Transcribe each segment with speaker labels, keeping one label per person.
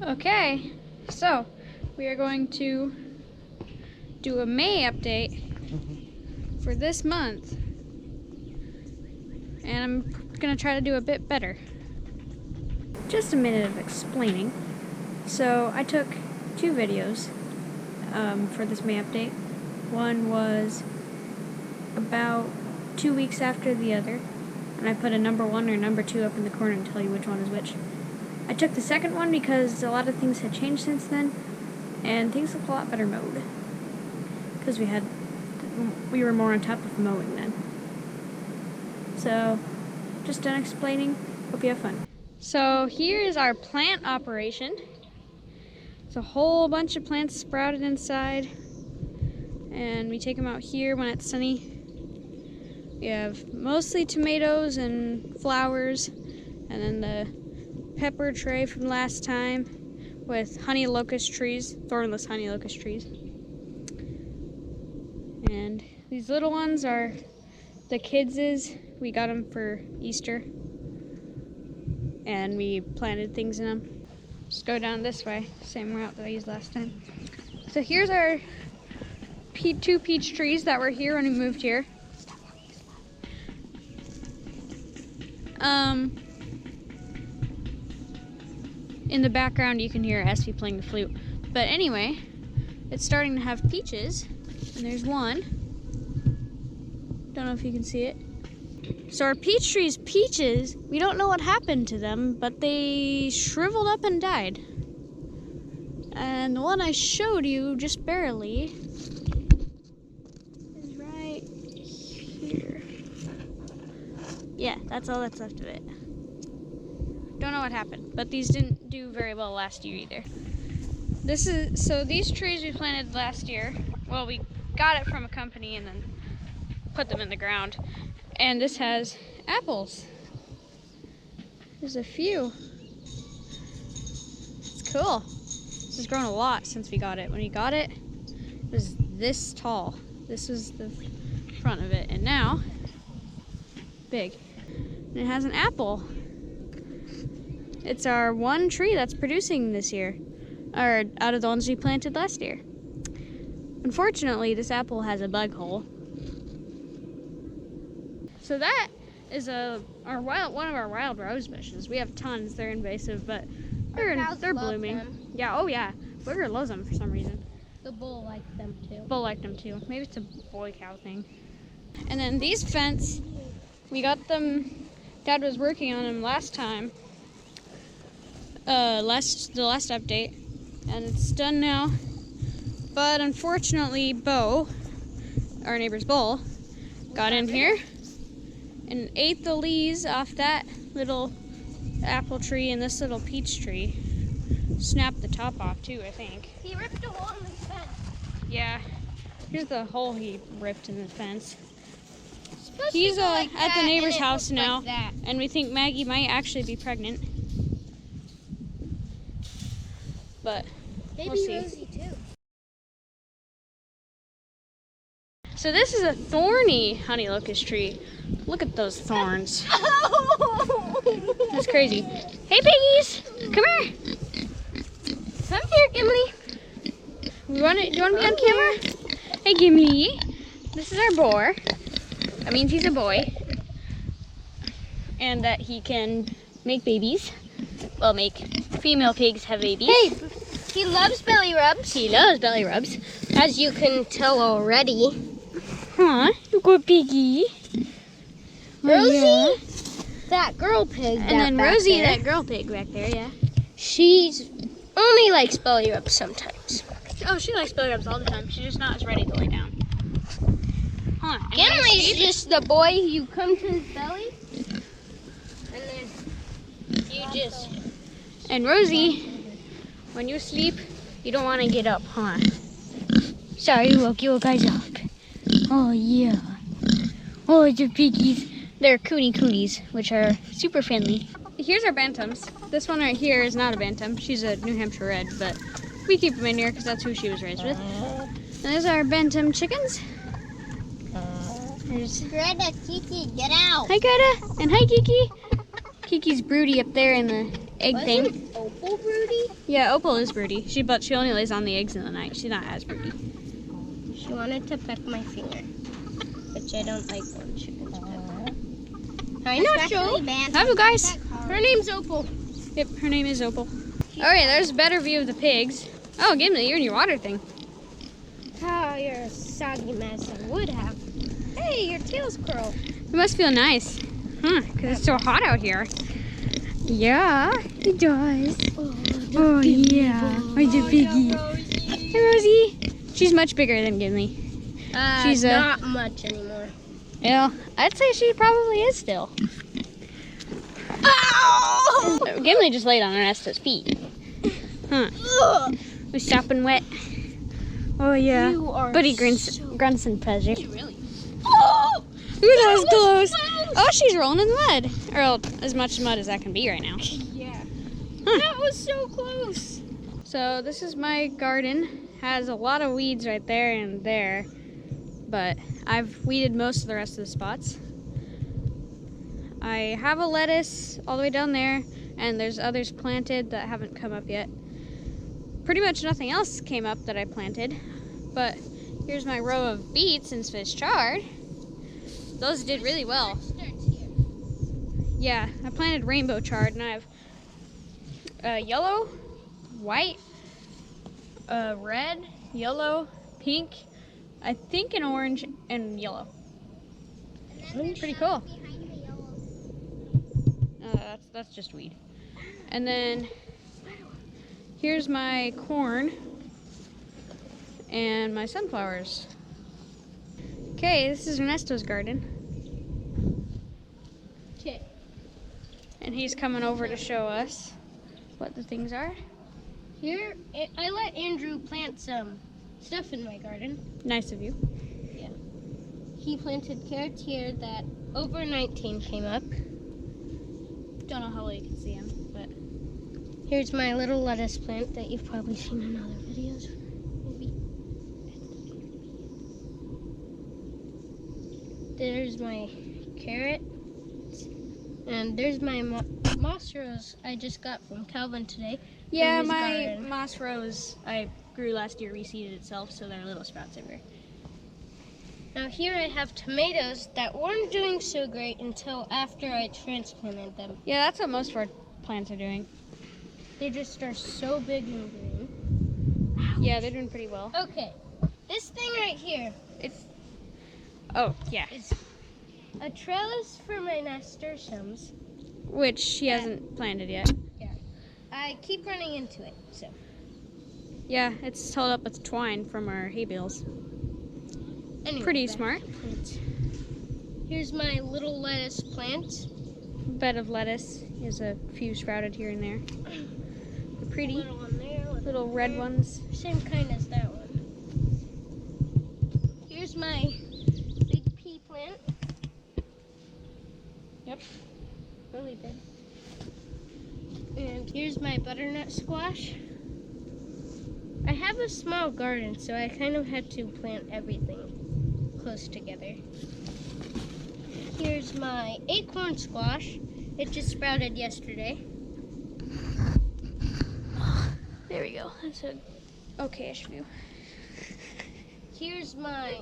Speaker 1: Okay, so we are going to do a May update for this month, and I'm gonna try to do a bit better. Just a minute of explaining. So I took 2 videos for this May update. One was about 2 weeks after the other, and I put a number 1 or number 2 up in the corner and tell you which one is which. I took the second one because a lot of things had changed since then, and things look a lot better mowed. Because we were more on top of mowing then. So, just done explaining. Hope you have fun. So here is our plant operation. It's a whole bunch of plants sprouted inside, and we take them out here when it's sunny. We have mostly tomatoes and flowers, and then the pepper tray from last time with honey locust trees, thornless honey locust trees. And these little ones are the kids'. We got them for Easter, and we planted things in them. Just go down this way, same route that I used last time. So here's our 2 peach trees that were here when we moved here. In the background you can hear Espy playing the flute. But anyway, it's starting to have peaches, and there's one. Don't know if you can see it. So our peach tree's peaches, we don't know what happened to them, but they shriveled up and died. And the one I showed you just barely is right here. Yeah, that's all that's left of it. Don't know what happened, but these didn't do very well last year either. So these trees we planted last year, well, we got it from a company and then put them in the ground. And this has apples. There's a few. It's cool. This has grown a lot since we got it. When we got it, it was this tall. This was the front of it, and now, big. And it has an apple. It's our one tree that's producing this year, or out of the ones we planted last year. Unfortunately, this apple has a bug hole. So that is one of our wild rose bushes. We have tons. They're invasive, but they're blooming. Them. Yeah. Oh yeah. Booger loves them for some reason.
Speaker 2: The bull liked them too.
Speaker 1: Bull liked them too. Maybe it's a boy cow thing. And then these fence, we got them. Dad was working on them last time. The last update, and it's done now. But unfortunately, Bo, our neighbor's bull, got in here and ate the leaves off that little apple tree and this little peach tree. Snapped the top off too, I think.
Speaker 2: He ripped a hole in the fence.
Speaker 1: Yeah, here's the hole he ripped in the fence.
Speaker 2: He's
Speaker 1: at the neighbor's house now,
Speaker 2: like
Speaker 1: and we think Maggie might actually be pregnant. But
Speaker 2: maybe
Speaker 1: we'll see.
Speaker 2: Rosie too.
Speaker 1: So this is a thorny honey locust tree. Look at those thorns. That's crazy. Hey piggies, come here. Come here, Gimli. Do you want to be on camera? Hey Gimli. This is our boar. That means he's a boy. And that he can make babies. Well, make female pigs have babies.
Speaker 2: Hey, he loves belly rubs.
Speaker 1: He loves belly rubs.
Speaker 2: As you can tell already.
Speaker 1: Huh? You good piggy.
Speaker 2: Rosie,
Speaker 1: yeah.
Speaker 2: That girl pig.
Speaker 1: And then Rosie, that girl pig back there, yeah.
Speaker 2: She's only likes belly rubs sometimes.
Speaker 1: Oh, she likes belly rubs all the time. She's just not as ready to lay down. Huh?
Speaker 2: Gimli's just the boy. You come to his belly, and then you just.
Speaker 1: And Rosie, when you sleep, you don't want to get up, huh? Sorry, woke you guys up. Oh yeah. Oh, the piggies. They're cooties, which are super friendly. Here's our bantams. This one right here is not a bantam. She's a New Hampshire red, but we keep them in here because that's who she was raised with. And there's our bantam chickens. There's
Speaker 2: Greta, Kiki, get out.
Speaker 1: Hi Greta, and hi Kiki. Kiki's broody up there in the egg thing.
Speaker 2: Opal broody?
Speaker 1: Yeah, Opal is broody. But she only lays on the eggs in the night. She's not as broody.
Speaker 2: She wanted to peck my finger, which I don't like when chickens peck. Hi, Nacho.
Speaker 1: Hi, you guys.
Speaker 2: Her name's Opal.
Speaker 1: Yep, her name is Opal. Alright, there's a better view of the pigs. Oh, Gimli, you're in your water thing.
Speaker 2: Oh, you're a soggy mess. I would have. Hey, your tail's curled.
Speaker 1: It must feel nice. Huh, because it's so hot out here. Yeah, it does. Oh, yeah. Oh, the piggy. Hey, Rosie. She's much bigger than Gimli. She's
Speaker 2: not much anymore.
Speaker 1: Well, I'd say she probably is still. Ow! Gimli just laid on Ernesto's feet. Huh. Was sopping wet. Oh, yeah. Buddy grunts and pleasure.
Speaker 2: Really?
Speaker 1: Oh! Ooh, that was close. Oh, she's rolling in the mud. Or as much mud as that can be right now.
Speaker 2: Yeah.
Speaker 1: Huh.
Speaker 2: That was so close.
Speaker 1: So this is my garden. Has a lot of weeds right there and there. But I've weeded most of the rest of the spots. I have a lettuce all the way down there. And there's others planted that haven't come up yet. Pretty much nothing else came up that I planted. But here's my row of beets and Swiss chard. Those did really well. Yeah, I planted rainbow chard and I have yellow, white, red, yellow, pink, I think an orange, and yellow. Pretty cool. That's just weed. And then here's my corn and my sunflowers. Okay, this is Ernesto's garden.
Speaker 2: Okay.
Speaker 1: And he's coming over to show us what the things are.
Speaker 2: Here, I let Andrew plant some stuff in my garden.
Speaker 1: Nice of you.
Speaker 2: Yeah. He planted carrots here that over 19 came up.
Speaker 1: Don't know how well you can see him, but
Speaker 2: here's my little lettuce plant that you've probably seen in other videos. Maybe. There's my carrot. And there's my moss rose I just got from Calvin today.
Speaker 1: yeah, my garden. Moss rose I grew last year, reseeded itself, so there are little sprouts everywhere.
Speaker 2: Now here I have tomatoes that weren't doing so great until after I transplanted them.
Speaker 1: Yeah, that's what most of our plants are doing.
Speaker 2: They just are so big and green.
Speaker 1: Yeah, they're doing pretty well.
Speaker 2: Okay, this thing right here.
Speaker 1: Oh, yeah.
Speaker 2: Is a trellis for my nasturtiums.
Speaker 1: Which she hasn't planted yet.
Speaker 2: Yeah. I keep running into it, so.
Speaker 1: Yeah, it's held up with twine from our hay bales.
Speaker 2: Anyway,
Speaker 1: pretty smart.
Speaker 2: Here's my little lettuce plant.
Speaker 1: Bed of lettuce. There's a few sprouted here and there. They're pretty.
Speaker 2: Little one there,
Speaker 1: little red ones.
Speaker 2: Same kind as that one. Here's my big pea plant.
Speaker 1: Yep.
Speaker 2: Really big. And here's my butternut squash. I have a small garden, so I kind of had to plant everything close together. Here's my acorn squash. It just sprouted yesterday.
Speaker 1: There we go. That's a okay-ish view.
Speaker 2: Here's my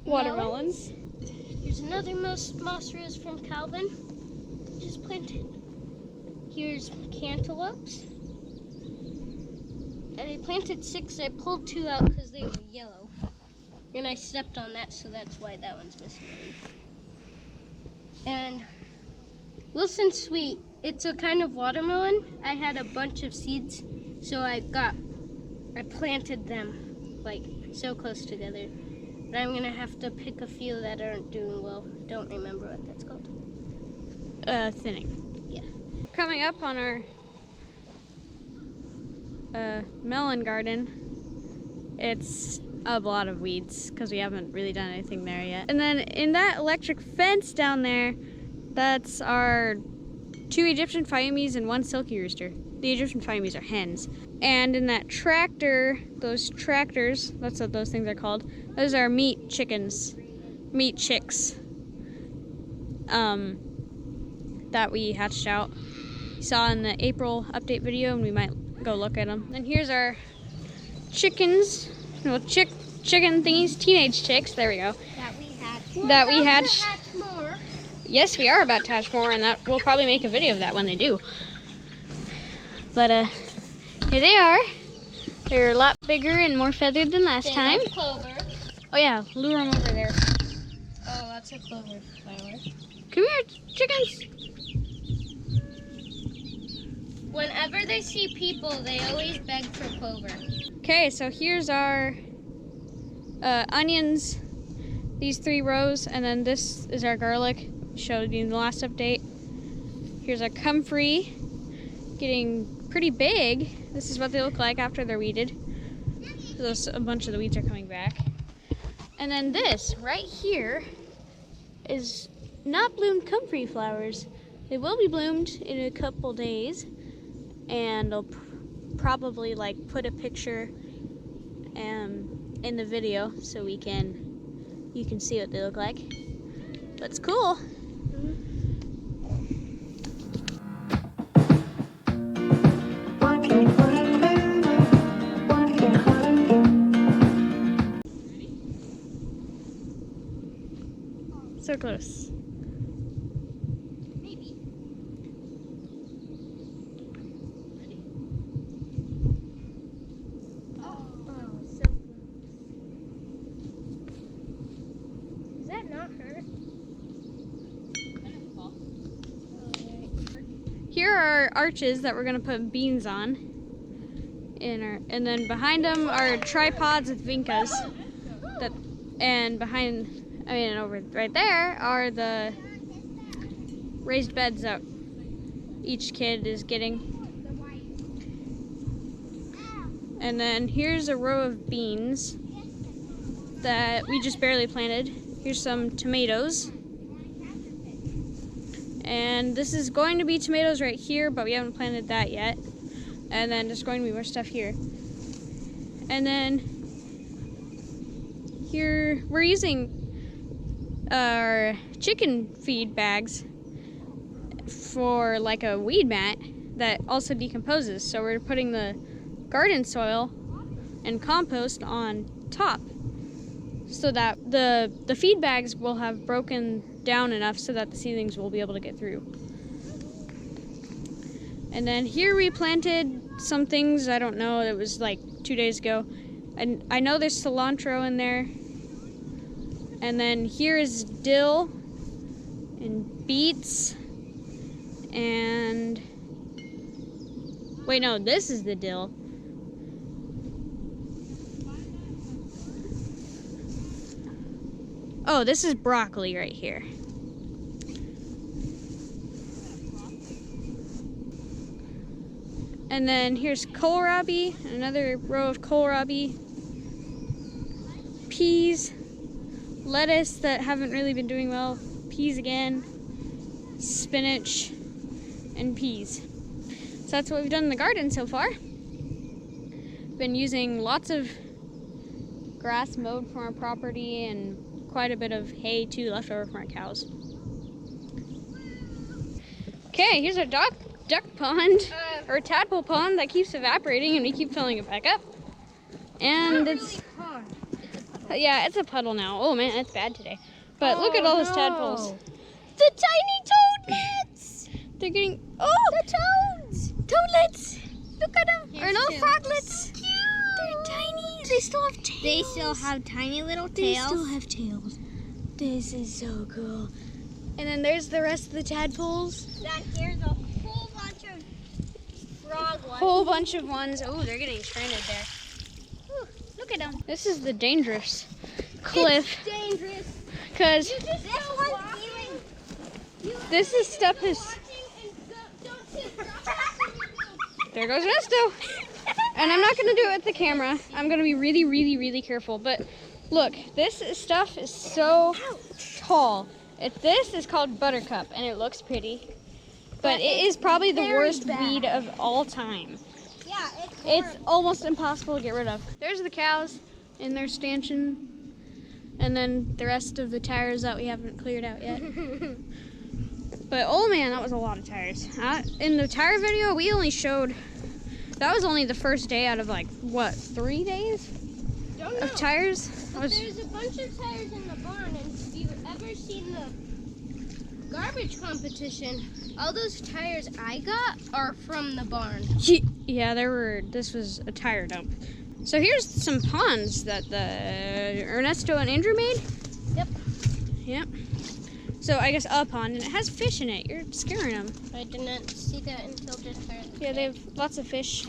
Speaker 1: watermelons.
Speaker 2: Here's another moss rose from Calvin. Just planted. Here's cantaloupes. And I planted 6. I pulled 2 out because they were yellow. And I stepped on that, so that's why that one's missing. And Wilson Sweet, it's a kind of watermelon. I had a bunch of seeds, so I planted them like so close together. But I'm gonna have to pick a few that aren't doing well. Don't remember what that's called.
Speaker 1: Thinning.
Speaker 2: Yeah.
Speaker 1: Coming up on our melon garden, it's a lot of weeds because we haven't really done anything there yet. And then in that electric fence down there, that's our 2 Egyptian Fiumes and 1 silky rooster. The Egyptian Fiumes are hens. And in that tractor, those tractors, that's what those things are called, those are meat chicks. That we hatched out. saw in the April update video, and we might go look at them. And here's our chickens, well, chicken thingies, teenage chicks. There we go. That we had.
Speaker 2: More.
Speaker 1: Yes, we are about to hatch more, and that we'll probably make a video of that when they do. But here they are. They're a lot bigger and more feathered than last time.
Speaker 2: Clover.
Speaker 1: Oh yeah, lure them over there.
Speaker 2: Oh, that's a clover flower.
Speaker 1: Come here, chickens.
Speaker 2: Whenever they see people, they always beg for clover.
Speaker 1: Okay, so here's our onions, these 3 rows, and then this is our garlic, showed you in the last update. Here's our comfrey, getting pretty big. This is what they look like after they're weeded. So a bunch of the weeds are coming back. And then this right here is not bloomed comfrey flowers. They will be bloomed in a couple days, and I'll probably like put a picture in the video so you can see what they look like. That's cool. So close.
Speaker 2: Maybe. Oh, so close. Is that not her?
Speaker 1: Here are arches that we're gonna put beans on. And then behind them are tripods with vincas. And over right there are the raised beds that each kid is getting. And then here's a row of beans that we just barely planted. Here's some tomatoes. And this is going to be tomatoes right here, but we haven't planted that yet. And then there's going to be more stuff here. And then here we're using our chicken feed bags for like a weed mat that also decomposes. So we're putting the garden soil and compost on top so that the feed bags will have broken down enough so that the seedlings will be able to get through. And then here we planted some things, I don't know, it was like 2 days ago. And I know there's cilantro in there. And then here is dill and beets and wait, no, this is the dill. Oh, this is broccoli right here. And then here's kohlrabi, another row of kohlrabi, peas, lettuce that haven't really been doing well, peas again, spinach, and peas. So that's what we've done in the garden so far. Been using lots of grass mowed from our property and quite a bit of hay too left over from our cows. Okay, here's our duck pond, or tadpole pond that keeps evaporating and we keep filling it back up. And it's yeah, it's a puddle now. Oh man, it's bad today. But look at all those tadpoles.
Speaker 2: The tiny toadlets!
Speaker 1: They're getting,
Speaker 2: The toads!
Speaker 1: toadlets! Look at them.
Speaker 2: Here's
Speaker 1: Or no,
Speaker 2: two.
Speaker 1: froglets.
Speaker 2: So cute.
Speaker 1: They're tiny. They still have tails.
Speaker 2: They still have tiny little
Speaker 1: They
Speaker 2: tails.
Speaker 1: still have tails. This is so cool. And then there's the rest of the tadpoles.
Speaker 2: Then here's a whole bunch of frog ones.
Speaker 1: Whole bunch of ones. Oh, they're getting stranded there. Ooh, look at them. This is the dangerous cliff.
Speaker 2: It's dangerous.
Speaker 1: Because
Speaker 2: This one's healing.
Speaker 1: this is stuff is... There goes Nesto. And I'm not going to do it with the camera. I'm going to be really, really, really careful. But look, this stuff is so tall. This is called buttercup, and it looks pretty. But it is probably the worst weed of all time.
Speaker 2: Yeah,
Speaker 1: It's almost impossible to get rid of. There's the cows in their stanchion. And then the rest of the tires that we haven't cleared out yet. But oh man, that was a lot of tires. In the tire video, we only showed, that was only the first day out of like, what, 3 days of tires?
Speaker 2: But there's a bunch of tires in the barn, and if you've ever seen the garbage competition, all those tires I got are from the barn.
Speaker 1: Yeah, this was a tire dump. So here's some ponds that the Ernesto and Andrew made. Yep. So I guess a pond, and it has fish in it. You're scaring them.
Speaker 2: I didn't see that until just further.
Speaker 1: Yeah, they have lots of fish.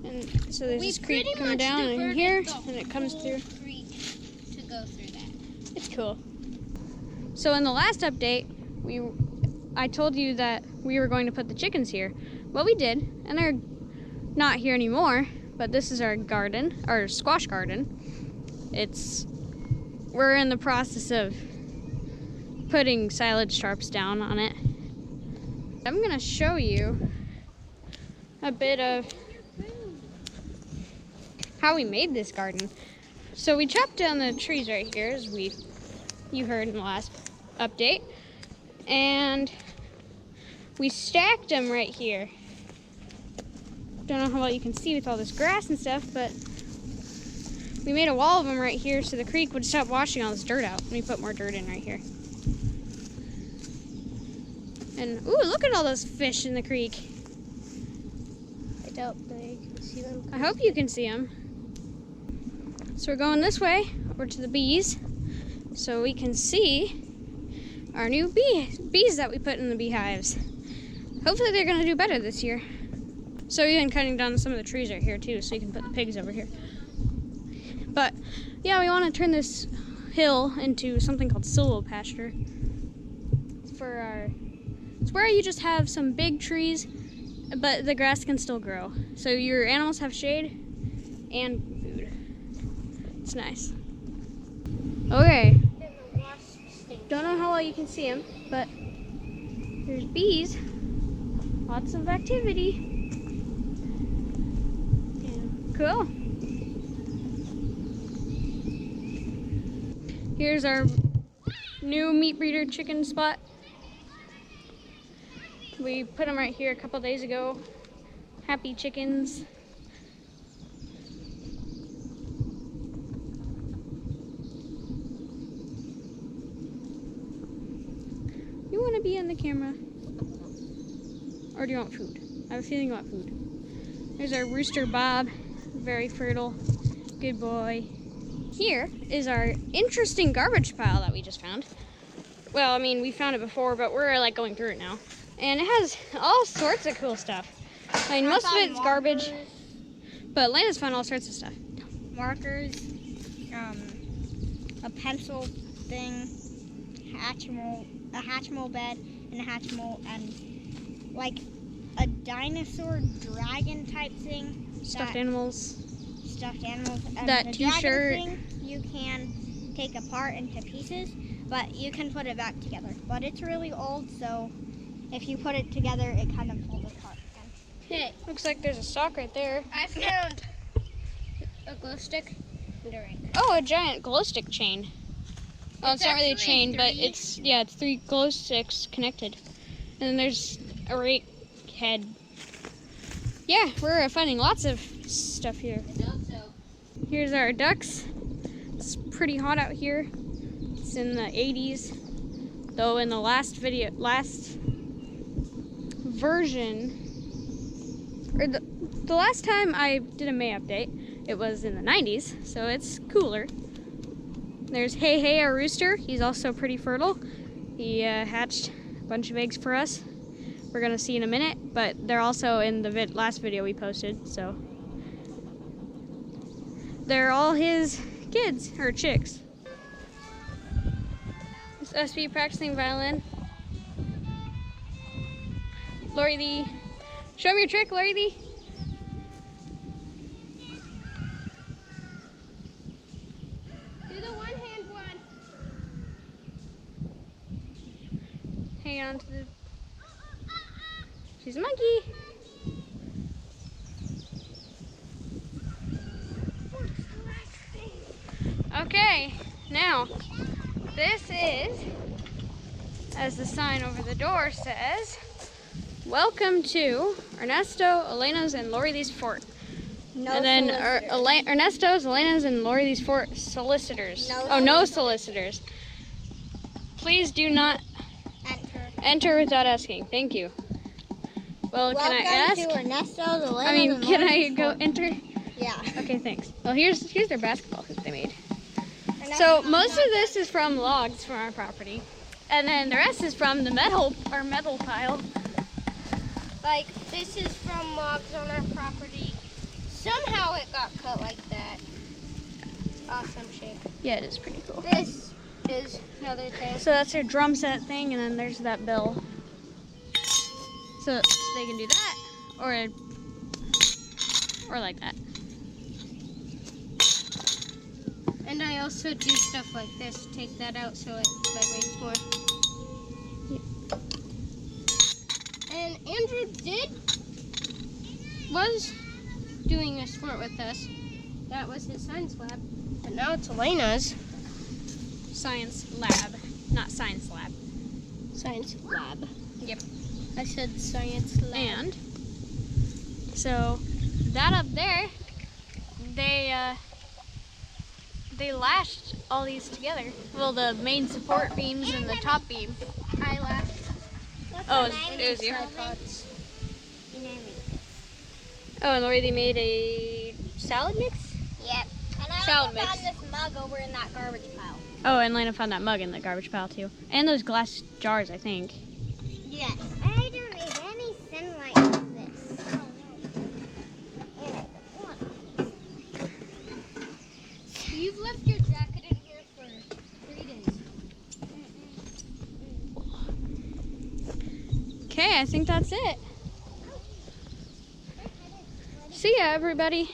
Speaker 1: And so there's this creek coming down in here, and it comes through.
Speaker 2: Creek to go through that.
Speaker 1: It's cool. So in the last update, I told you that we were going to put the chickens here. Well, we did, and they're not here anymore. But this is our garden, our squash garden. We're in the process of putting silage tarps down on it. I'm gonna show you a bit of how we made this garden. So we chopped down the trees right here, as you heard in the last update, and we stacked them right here. Don't know how well you can see with all this grass and stuff, but we made a wall of them right here so the creek would stop washing all this dirt out. Let me put more dirt in right here. And ooh, look at all those fish in the creek.
Speaker 2: I doubt they can see them.
Speaker 1: I hope you can see them. So we're going this way over to the bees so we can see our new bees that we put in the beehives. Hopefully they're gonna do better this year. So we've been cutting down some of the trees right here too, so you can put the pigs over here. But yeah, we want to turn this hill into something called silo pasture. It's where you just have some big trees, but the grass can still grow. So your animals have shade and food. It's nice. Okay. Don't know how well you can see them, but there's bees. Lots of activity. Cool. Here's our new meat breeder chicken spot. We put them right here a couple days ago. Happy chickens. You want to be in the camera? Or do you want food? I have a feeling you want food. There's our rooster Bob. Very fertile. Good boy. Here is our interesting garbage pile that we just found. Well, I mean, we found it before, but we're like going through it now. And it has all sorts of cool stuff. I mean, most of it's garbage, but Elena's found all sorts of stuff.
Speaker 3: Markers, a pencil thing, a Hatchimal bed, and a Hatchimal, and like a dinosaur dragon type thing.
Speaker 1: Stuffed animals.
Speaker 3: And
Speaker 1: that
Speaker 3: the
Speaker 1: t-shirt.
Speaker 3: dragon thing you can take apart into pieces, but you can put it back together. But it's really old, so if you put it together, it kind of falls apart again.
Speaker 2: Hey,
Speaker 1: Looks like there's a sock right there.
Speaker 2: I found a glow stick. Right there.
Speaker 1: Oh, a giant glow stick chain. Oh, it's not really a
Speaker 2: actually
Speaker 1: chain, but
Speaker 2: 3.
Speaker 1: it's 3 glow sticks connected. And then there's a rake head. Yeah, we're finding lots of stuff here. Here's our ducks. It's pretty hot out here. It's in the 80s. Though in the last version, or the last time I did a May update, it was in the 90s, so it's cooler. There's Hey, our rooster. He's also pretty fertile. He hatched a bunch of eggs for us. We're gonna see in a minute, but they're also in the last video we posted, so. They're all his kids, or chicks. It's SB practicing violin. Lori Lee. Show me your trick, Lori Lee.
Speaker 2: Do the one-hand one.
Speaker 1: Hang on to the... She's a monkey. Okay, now this is as the sign over the door says, "Welcome to Ernesto, Elenas, and Lori's Fort."
Speaker 3: No
Speaker 1: And then
Speaker 3: solicitors.
Speaker 1: Ernesto's, Elena's, and Lori's Fort solicitors. No solicitors. Please do not enter without asking. Thank you. Well, can I ask?
Speaker 3: Welcome to Ernesto's, Elena's,
Speaker 1: I mean,
Speaker 3: and
Speaker 1: can I
Speaker 3: Lori's
Speaker 1: go
Speaker 3: Fort.
Speaker 1: enter?
Speaker 3: Yeah.
Speaker 1: Okay, thanks. Well, here's their basketball hoop they made.
Speaker 3: Ernesto
Speaker 1: So most of this is from logs from our property, and then the rest is from the metal pile.
Speaker 2: Like, this is from logs on our property. Somehow it got cut like that. Awesome shape.
Speaker 1: Yeah, it is pretty cool.
Speaker 2: This is another thing.
Speaker 1: So that's their drum set thing, and then there's that bell. So they can do that, or like that.
Speaker 2: And I also do stuff like this. Take that out so it vibrates more. And Andrew was doing a sport with us. That was his science lab. But now it's Elena's
Speaker 1: Science lab, not science lab.
Speaker 2: science lab.
Speaker 1: Yep.
Speaker 2: I said science lab.
Speaker 1: And so that up there, they lashed all these together. Well, the main support beams and the top beam.
Speaker 2: I laughed.
Speaker 1: Oh, it was you.
Speaker 2: Tripods.
Speaker 1: Oh, and Lori, they made a salad mix?
Speaker 3: Yep. And I
Speaker 1: Salad
Speaker 3: also found
Speaker 1: mix.
Speaker 3: this mug over in that garbage pile.
Speaker 1: Oh, and Lana found that mug in the garbage pile too. And those glass jars, I think.
Speaker 3: Yes. I don't need any sunlight with this.
Speaker 2: You've left your jacket in here for 3 days.
Speaker 1: Okay, I think that's it. See ya, everybody.